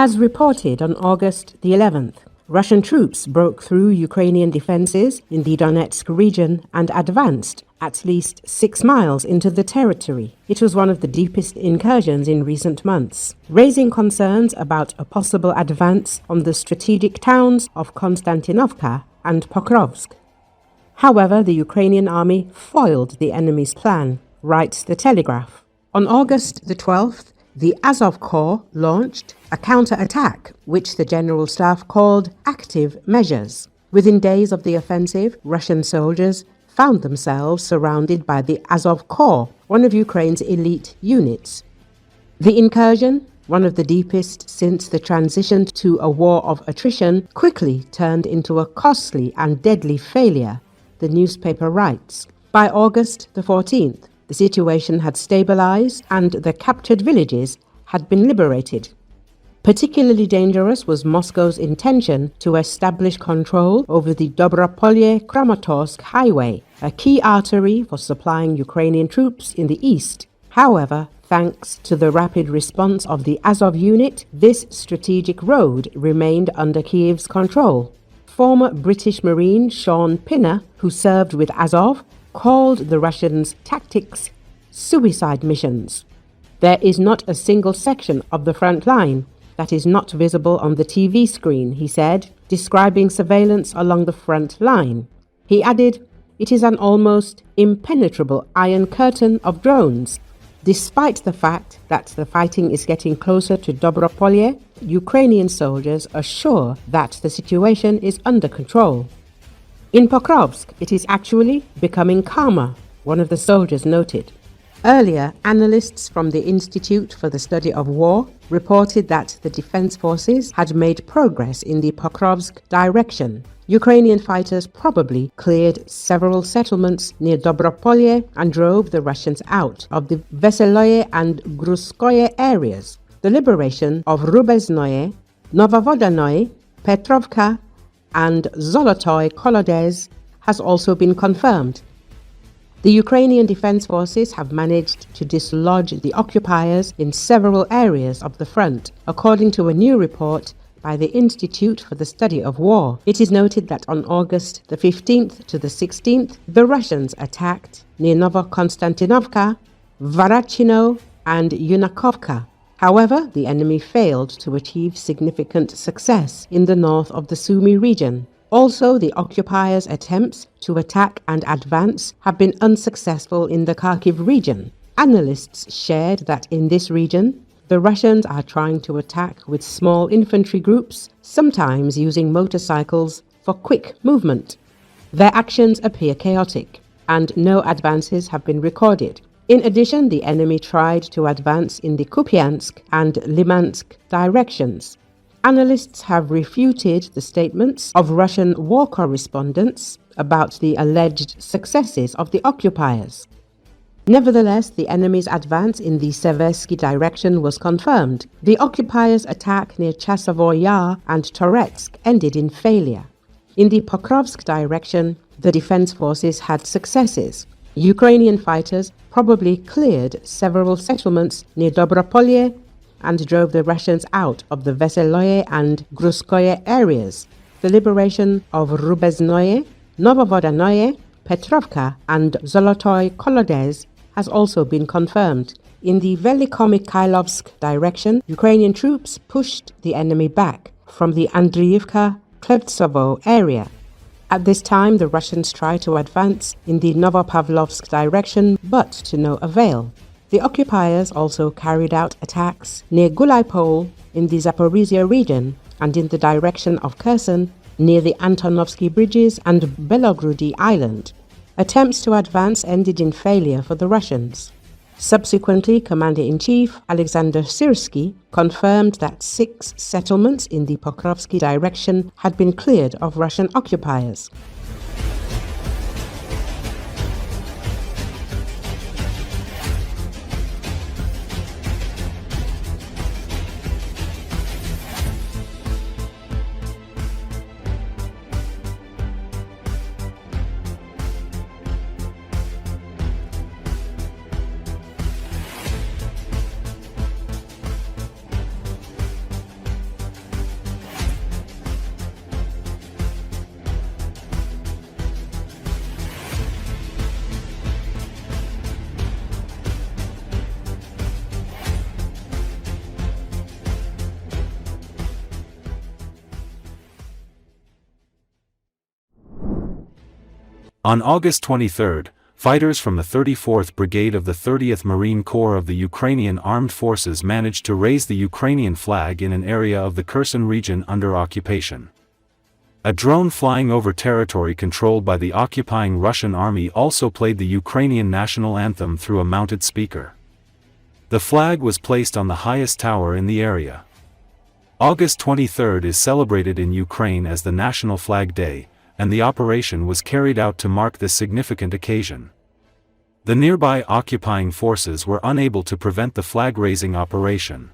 As reported on August the 11th, Russian troops broke through Ukrainian defenses in the Donetsk region and advanced at least 6 miles into the territory. It was one of the deepest incursions in recent months, raising concerns about a possible advance on the strategic towns of Konstantinovka and Pokrovsk. However, the Ukrainian army foiled the enemy's plan, writes the Telegraph. On August the 12th, the Azov Corps launched a counterattack, which the General Staff called active measures. Within days of the offensive, Russian soldiers found themselves surrounded by the Azov Corps, one of Ukraine's elite units. The incursion, one of the deepest since the transition to a war of attrition, quickly turned into a costly and deadly failure, the newspaper writes. By August the 14th, the situation had stabilized and the captured villages had been liberated. Particularly dangerous was Moscow's intention to establish control over the Dobropolye-Kramatorsk highway, a key artery for supplying Ukrainian troops in the east. However, thanks to the rapid response of the Azov unit, this strategic road remained under Kiev's control. Former British Marine Sean Pinner, who served with Azov, called the Russians' tactics suicide missions. There is not a single section of the front line that is not visible on the TV screen, he said, describing surveillance along the front line. He added, "It is an almost impenetrable iron curtain of drones." Despite the fact that the fighting is getting closer to Dobropolye, Ukrainian soldiers are sure that the situation is under control. In Pokrovsk, it is actually becoming calmer, one of the soldiers noted. Earlier, analysts from the Institute for the Study of War reported that the defense forces had made progress in the Pokrovsk direction. Ukrainian fighters probably cleared several settlements near Dobropolye and drove the Russians out of the Veseloye and Gruskoye areas. The liberation of Rubeznoye, Novovodanoye, Petrovka, and Zolotoy-Kolodez has also been confirmed. The Ukrainian defense forces have managed to dislodge the occupiers in several areas of the front, according to a new report by the Institute for the Study of War. It is noted that on August the 15th to the 16th, the Russians attacked near Novokonstantinovka, Varachino, and Yunakovka. However, the enemy failed to achieve significant success in the north of the Sumy region. Also, the occupiers' attempts to attack and advance have been unsuccessful in the Kharkiv region. Analysts shared that in this region, the Russians are trying to attack with small infantry groups, sometimes using motorcycles for quick movement. Their actions appear chaotic, and no advances have been recorded. In addition, the enemy tried to advance in the Kupiansk and Limansk directions. Analysts have refuted the statements of Russian war correspondents about the alleged successes of the occupiers. Nevertheless, the enemy's advance in the Seversky direction was confirmed. The occupiers' attack near Chasovo Yar and Toretsk ended in failure. In the Pokrovsk direction, the defense forces had successes. Ukrainian fighters probably cleared several settlements near Dobropolye and drove the Russians out of the Veseloye and Gruskoye areas. The liberation of Rubeznoye, Novovodanoye, Petrovka, and Zolotoy-Kolodez has also been confirmed. In the Velikomy-Krylovsk direction, Ukrainian troops pushed the enemy back from the Andriivka-Klevtsovo area. At this time, the Russians tried to advance in the Novopavlovsk direction, but to no avail. The occupiers also carried out attacks near Gulaipol in the Zaporizhia region and in the direction of Kherson near the Antonovsky bridges and Belogrudi Island. Attempts to advance ended in failure for the Russians. Subsequently, Commander-in-Chief Alexander Syrsky confirmed that 6 settlements in the Pokrovsky direction had been cleared of Russian occupiers. On August 23, fighters from the 34th Brigade of the 30th Marine Corps of the Ukrainian Armed Forces managed to raise the Ukrainian flag in an area of the Kherson region under occupation. A drone flying over territory controlled by the occupying Russian army also played the Ukrainian national anthem through a mounted speaker. The flag was placed on the highest tower in the area. August 23 is celebrated in Ukraine as the National Flag Day, and the operation was carried out to mark this significant occasion. The nearby occupying forces were unable to prevent the flag-raising operation.